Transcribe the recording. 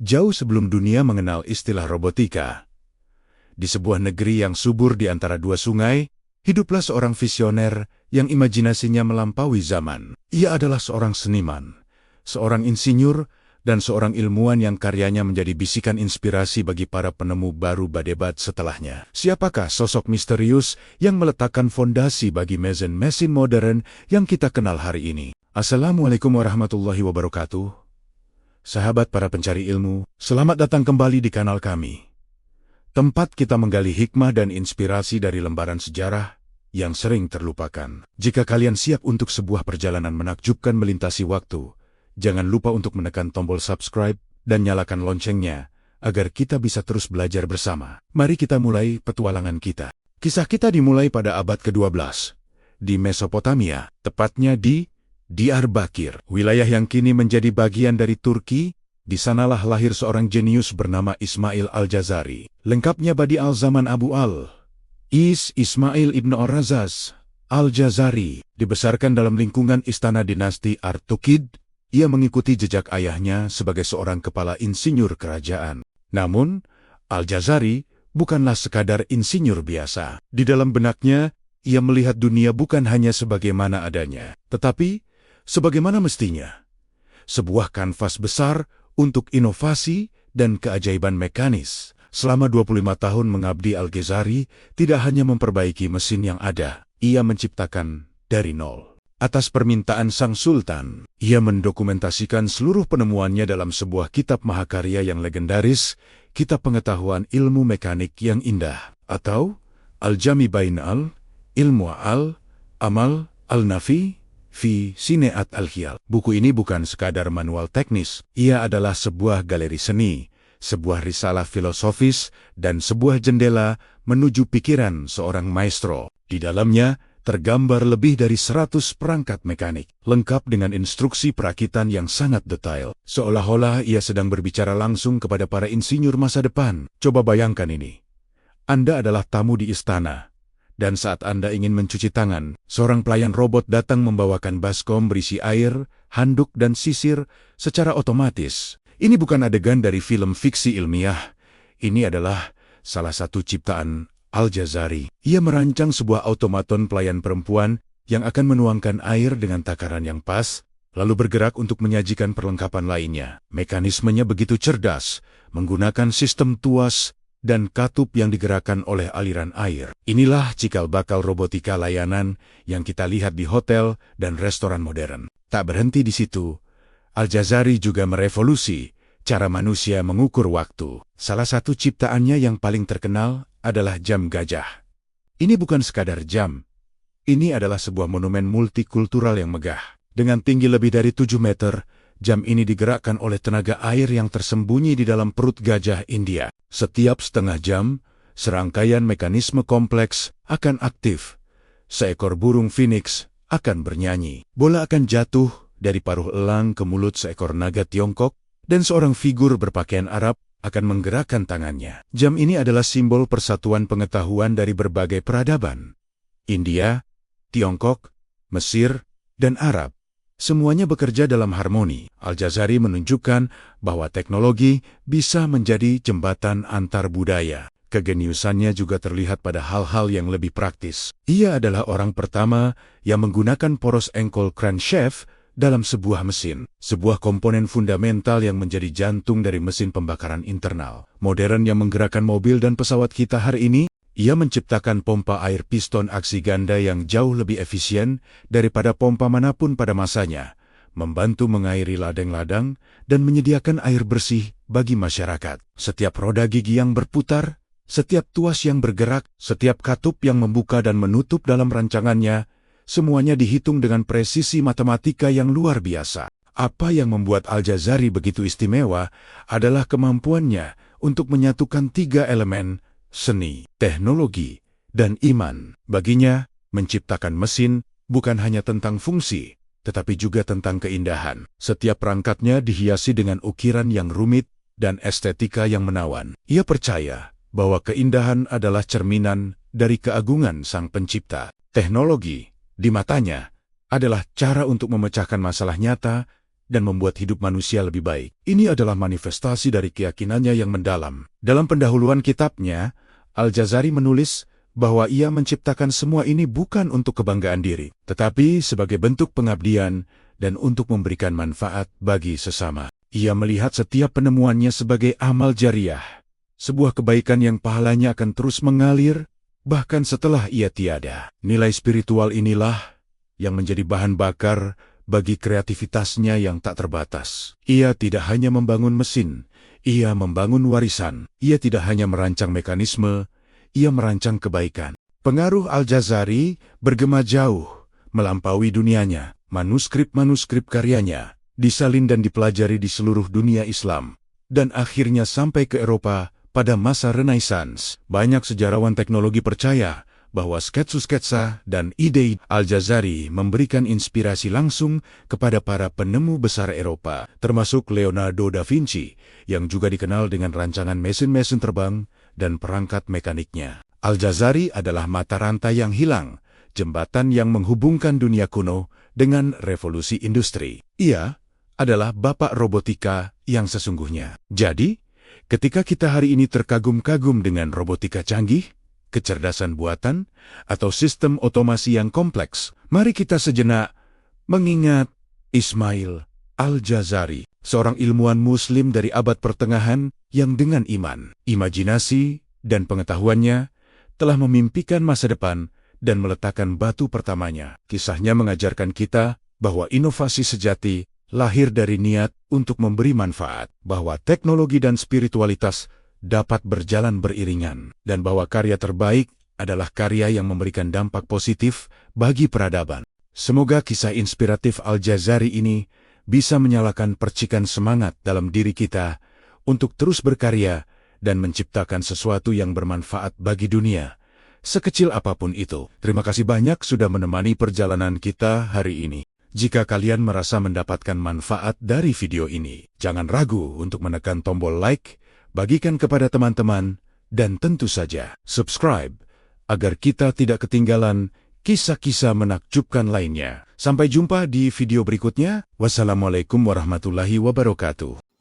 Jauh sebelum dunia mengenal istilah robotika, di sebuah negeri yang subur di antara dua sungai, hiduplah seorang visioner yang imajinasinya melampaui zaman. Ia adalah seorang seniman, seorang insinyur, dan seorang ilmuwan yang karyanya menjadi bisikan inspirasi bagi para penemu baru berdebat setelahnya. Siapakah sosok misterius yang meletakkan fondasi bagi mesin modern yang kita kenal hari ini? Assalamualaikum warahmatullahi wabarakatuh. Sahabat para pencari ilmu, selamat datang kembali di kanal kami. Tempat kita menggali hikmah dan inspirasi dari lembaran sejarah yang sering terlupakan. Jika kalian siap untuk sebuah perjalanan menakjubkan melintasi waktu, jangan lupa untuk menekan tombol subscribe dan nyalakan loncengnya, agar kita bisa terus belajar bersama. Mari kita mulai petualangan kita. Kisah kita dimulai pada abad ke-12, di Mesopotamia, tepatnya di Diyarbakir, wilayah yang kini menjadi bagian dari Turki. Di sanalah lahir seorang jenius bernama Ismail Al-Jazari. Lengkapnya Badi al-Zaman Abu Ismail ibn Razaz Al-Jazari. Dibesarkan dalam lingkungan istana dinasti Artukid, ia mengikuti jejak ayahnya sebagai seorang kepala insinyur kerajaan. Namun, Al-Jazari bukanlah sekadar insinyur biasa. Di dalam benaknya, ia melihat dunia bukan hanya sebagaimana adanya, tetapi sebagaimana mestinya. Sebuah kanvas besar untuk inovasi dan keajaiban mekanis. Selama 25 tahun mengabdi, Al-Jazari tidak hanya memperbaiki mesin yang ada, ia menciptakan dari nol. Atas permintaan sang sultan, ia mendokumentasikan seluruh penemuannya dalam sebuah kitab mahakarya yang legendaris, Kitab Pengetahuan Ilmu Mekanik yang Indah, atau Al-Jami Bainal Ilmu Al-Amal Al-Nafi fi Sineat Al-Khiyal. Buku ini bukan sekadar manual teknis, ia adalah sebuah galeri seni, sebuah risalah filosofis, dan sebuah jendela menuju pikiran seorang maestro. Di dalamnya tergambar lebih dari 100 perangkat mekanik, lengkap dengan instruksi perakitan yang sangat detail. Seolah-olah ia sedang berbicara langsung kepada para insinyur masa depan. Coba bayangkan ini. Anda adalah tamu di istana, dan saat Anda ingin mencuci tangan, seorang pelayan robot datang membawakan baskom berisi air, handuk, dan sisir secara otomatis. Ini bukan adegan dari film fiksi ilmiah. Ini adalah salah satu ciptaan Al-Jazari. Ia merancang sebuah otomaton pelayan perempuan yang akan menuangkan air dengan takaran yang pas, lalu bergerak untuk menyajikan perlengkapan lainnya. Mekanismenya begitu cerdas, menggunakan sistem tuas dan katup yang digerakkan oleh aliran air. Inilah cikal bakal robotika layanan yang kita lihat di hotel dan restoran modern. Tak berhenti di situ, Al-Jazari juga merevolusi cara manusia mengukur waktu. Salah satu ciptaannya yang paling terkenal adalah jam gajah. Ini bukan sekadar jam. Ini adalah sebuah monumen multikultural yang megah. Dengan tinggi lebih dari 7 meter, jam ini digerakkan oleh tenaga air yang tersembunyi di dalam perut gajah India. Setiap setengah jam, serangkaian mekanisme kompleks akan aktif. Seekor burung phoenix akan bernyanyi. Bola akan jatuh dari paruh elang ke mulut seekor naga Tiongkok, dan seorang figur berpakaian Arab akan menggerakkan tangannya. Jam ini adalah simbol persatuan pengetahuan dari berbagai peradaban. India, Tiongkok, Mesir, dan Arab. Semuanya bekerja dalam harmoni. Al-Jazari menunjukkan bahwa teknologi bisa menjadi jembatan antar budaya. Kegeniusannya juga terlihat pada hal-hal yang lebih praktis. Ia adalah orang pertama yang menggunakan poros engkol crankshaft dalam sebuah mesin, sebuah komponen fundamental yang menjadi jantung dari mesin pembakaran internal modern yang menggerakkan mobil dan pesawat kita hari ini. Ia menciptakan pompa air piston aksi ganda yang jauh lebih efisien daripada pompa manapun pada masanya, membantu mengairi ladang-ladang dan menyediakan air bersih bagi masyarakat. Setiap roda gigi yang berputar, setiap tuas yang bergerak, setiap katup yang membuka dan menutup dalam rancangannya, semuanya dihitung dengan presisi matematika yang luar biasa. Apa yang membuat Al-Jazari begitu istimewa adalah kemampuannya untuk menyatukan 3 elemen: seni, teknologi, dan iman. Baginya, menciptakan mesin bukan hanya tentang fungsi, tetapi juga tentang keindahan. Setiap perangkatnya dihiasi dengan ukiran yang rumit dan estetika yang menawan. Ia percaya bahwa keindahan adalah cerminan dari keagungan Sang Pencipta. Teknologi, di matanya, adalah cara untuk memecahkan masalah nyata dan membuat hidup manusia lebih baik. Ini adalah manifestasi dari keyakinannya yang mendalam. Dalam pendahuluan kitabnya, Al-Jazari menulis bahwa ia menciptakan semua ini bukan untuk kebanggaan diri, tetapi sebagai bentuk pengabdian dan untuk memberikan manfaat bagi sesama. Ia melihat setiap penemuannya sebagai amal jariah, sebuah kebaikan yang pahalanya akan terus mengalir bahkan setelah ia tiada. Nilai spiritual inilah yang menjadi bahan bakar bagi kreativitasnya yang tak terbatas. Ia tidak hanya membangun mesin, ia membangun warisan. Ia tidak hanya merancang mekanisme, ia merancang kebaikan. Pengaruh Al-Jazari bergema jauh, melampaui dunianya. Manuskrip-manuskrip karyanya disalin dan dipelajari di seluruh dunia Islam, dan akhirnya sampai ke Eropa pada masa Renaissance. Banyak sejarawan teknologi percaya bahwa sketsa dan ide Al-Jazari memberikan inspirasi langsung kepada para penemu besar Eropa, termasuk Leonardo da Vinci, yang juga dikenal dengan rancangan mesin-mesin terbang dan perangkat mekaniknya. Al-Jazari adalah mata rantai yang hilang, jembatan yang menghubungkan dunia kuno dengan revolusi industri. Ia adalah bapak robotika yang sesungguhnya. Jadi, ketika kita hari ini terkagum-kagum dengan robotika canggih, kecerdasan buatan, atau sistem otomasi yang kompleks, mari kita sejenak mengingat Ismail Al-Jazari, seorang ilmuwan muslim dari abad pertengahan yang dengan iman, imajinasi, dan pengetahuannya telah memimpikan masa depan dan meletakkan batu pertamanya. Kisahnya mengajarkan kita bahwa inovasi sejati lahir dari niat untuk memberi manfaat, bahwa teknologi dan spiritualitas dapat berjalan beriringan, dan bahwa karya terbaik adalah karya yang memberikan dampak positif bagi peradaban. Semoga kisah inspiratif Al-Jazari ini bisa menyalakan percikan semangat dalam diri kita untuk terus berkarya dan menciptakan sesuatu yang bermanfaat bagi dunia, sekecil apapun itu. Terima kasih banyak sudah menemani perjalanan kita hari ini. Jika kalian merasa mendapatkan manfaat dari video ini, jangan ragu untuk menekan tombol like, bagikan kepada teman-teman, dan tentu saja subscribe agar kita tidak ketinggalan kisah-kisah menakjubkan lainnya. Sampai jumpa di video berikutnya. Wassalamualaikum warahmatullahi wabarakatuh.